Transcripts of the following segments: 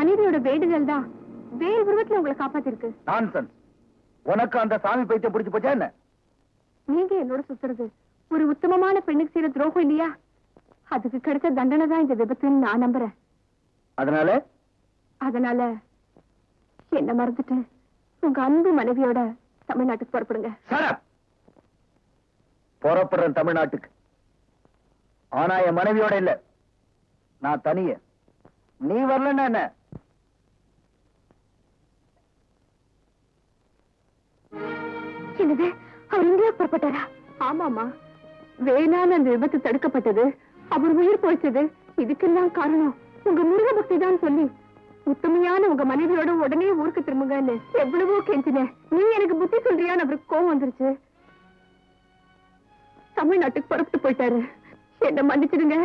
மனைவியோட வேண்டுதல் தான் வேல் உருவத்துல உங்களை காப்பாத்திருக்கு. நான்சென்ஸ். உனக்கு அந்த சாமி பைத்தியம் பிடிச்சு போச்சா என்ன? நீங்க என்னோட சுத்துறது ஒரு உத்தமமான பெண்ணுக்கு செய்யற துரோகம் இல்லையா? அதுக்கு கிடைச்ச தண்டனை தான் இந்த விபத்துன்னு நான் நம்புறேன். அதனால என்ன மறந்துட்டு உங்க அன்பு மனைவியோட தமிழ்நாட்டுக்கு புறப்படுங்க. புறப்படுறேன் தமிழ்நாட்டுக்கு. ஆனா என் மனைவியோட இல்ல, நான் தனிய. நீ வரலன்னா என்ன? என்னது, அவர் இந்தியா புறப்பட்டாரா? ஆமாமா, வேளாண் அந்த விபத்து தடுக்கப்பட்டது, அவர் உயிர் போயிச்சது, இதுக்கெல்லாம் காரணம் உங்க முருக பக்தி தான் சொல்லி உத்தமையான உங்க மனைவியோட உடனே ஊருக்கு திரும்புங்கன்னு எவ்வளவோ கெஞ்சின. நீ எனக்கு புத்தி சொல்றியான்னு அவருக்கு கோவம் வந்துருச்சு. தமிழ்நாட்டுக்கு புறப்பட்டு போயிட்டாரு. என்ன மன்னிச்சிடுங்க.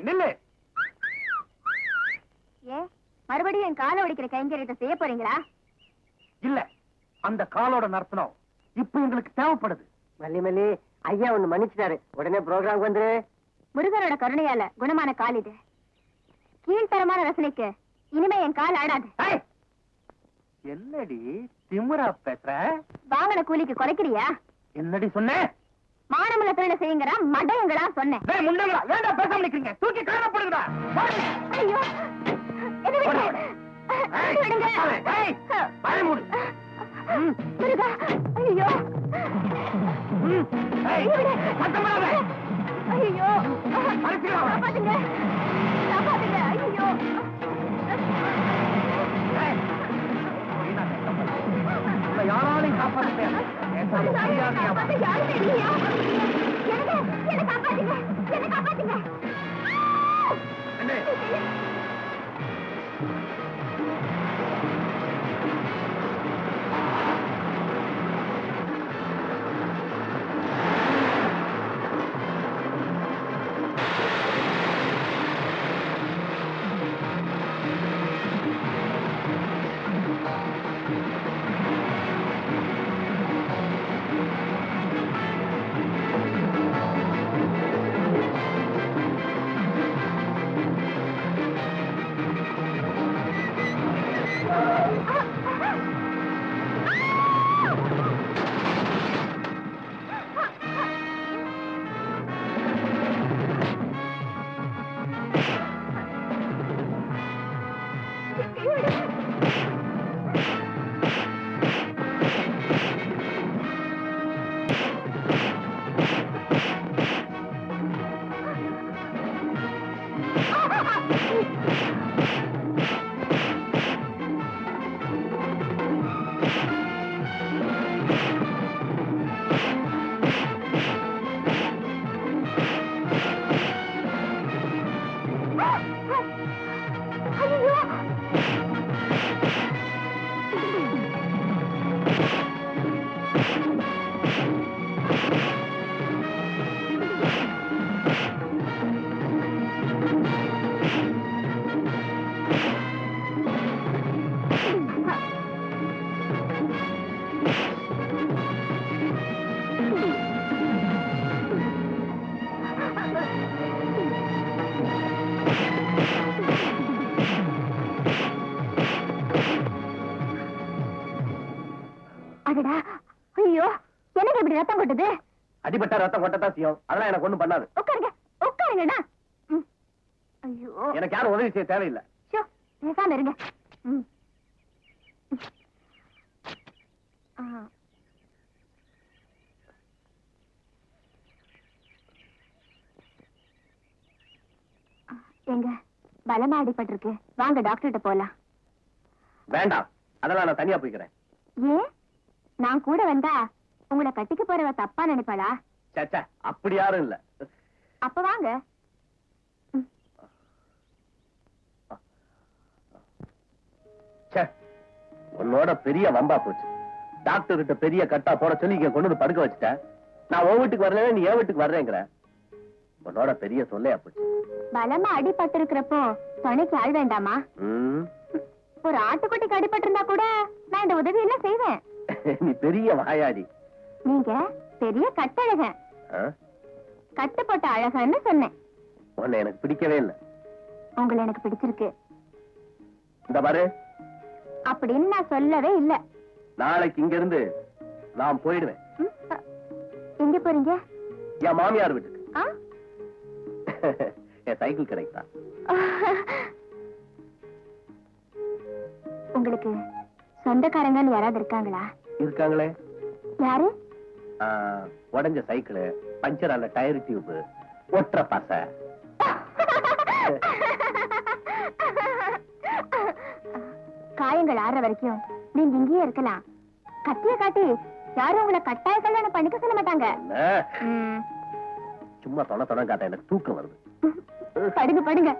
நில்லு. மறுபடியும் என் காலை ஒடிக்கிற கைங்கரியத்தை செய்ய போறீங்களா? இல்ல, அந்த காலோட நர்த்தனம் இப்ப எங்களுக்கு தேவைப்படுது. மல்லி ஐயா ஒண்ணு மன்னிச்சிட்டாரு, உடனே ப்ரோக்ராம் வந்து. முருகரோட கருணையால குணமான கால் இது. கீழ்த்தரமான ரசனைக்கு இனிமே என் கால் ஆடாது. என்னடி திமுறா பேசுற? வாங்கின கூலிக்கு குறைக்கிறியா? என்னடி சொன்ன? மானமுள்ள தொழில செய்யுங்கடா, மடையங்கடா சொன்னேன். வேண்டாம், பேசாம நிக்கிறீங்க. தூக்கி காணப்படுங்கடா. ஐயோ, என்ன விடுங்க. முருகா, ஐயோ. ஐயோ, காப்பாத்துங்க, காப்பாத்துங்க. ஐயோ, யாராலையும் காப்பாற்ற யாரும் இல்லையா? என்ன காப்பாத்துங்க, என்ன காப்பாத்துங்க. விடுங்கடா. ஐயோ, எனக்கு இப்படி ரத்தம் கொட்டுது. அடிபட்டா ரத்தம் கொட்டத்தான் செய்யும். அதெல்லாம் எனக்கு ஒண்ணும் பண்ணாது. உட்காருங்க, உட்காருங்கடா. ஐயோ, எனக்கு யாரும் உதவி செய்ய தேவையில்லை. ஷோ, பேசாம இருங்க. எங்க பலமா அடிபட்டிருக்கு, வாங்க டாக்டர்கிட்ட போலாம். வேண்டாம், அதெல்லாம் நான் தனியா போய்க்கிறேன். ஏன்? நான் கூட வந்தா உங்களை கட்டிக்க போறவ தப்பா நினைப்பாளா? சே, அப்படி யாரும் இல்ல. அப்ப வாங்க. ச்சே, உன்னோட பெரிய வம்பா போச்சு. டாக்டர் கிட்ட பெரிய கட்டா போட சொல்லி இங்க கொண்டு வந்து படுக்க வச்சுட்டேன். நான் உன் வீட்டுக்கு வரல, நீ என் வீட்டுக்கு வர்றேங்கிற. உன்னோட பெரிய சொல்லையா போச்சு. பலமா அடிபட்டு இருக்கிறப்போ துணைக்கு ஆள் வேண்டாமா? ஒரு ஆட்டுக்குட்டிக்கு அடிபட்டு இருந்தா கூட நான் இந்த உதவி எல்லாம் செய்வேன். நீ பெரிய வாயாடி. நீங்க பெரிய கட்டழக. கட்டு போட்ட அழகன்னு சொன்னேன். உன்னை எனக்கு பிடிக்கவே இல்லை. உங்களை எனக்கு பிடிச்சிருக்கு. இந்த பாரு, அப்படின்னு நான் சொல்லவே இல்ல. நாளைக்கு இங்க இருந்து நான் போயிடுவேன். எங்க போறீங்க? என் மாமியார் வீட்டுக்கு. ஆ? என் சைக்கிள் கிடைக்குதா? உங்களுக்கு சொந்தக்காரங்கன்னு யாராவது இருக்காங்களா? இருக்காங்களே. யாரு? உடஞ்ச சைக்கிள், பஞ்சர் ஆன டயர் டியூப், ஒற்ற பசை. காயங்கள் ஆற வரைக்கும் நீங்க இங்கேயே இருக்கலாம். கத்திய காட்டி யாரும் உங்களை கட்டாய கல்யாணம் பண்ணிக்க சொல்ல மாட்டாங்க. சும்மா தொண காட்ட எனக்கு தூக்கம் வருது. படுங்க படுங்க.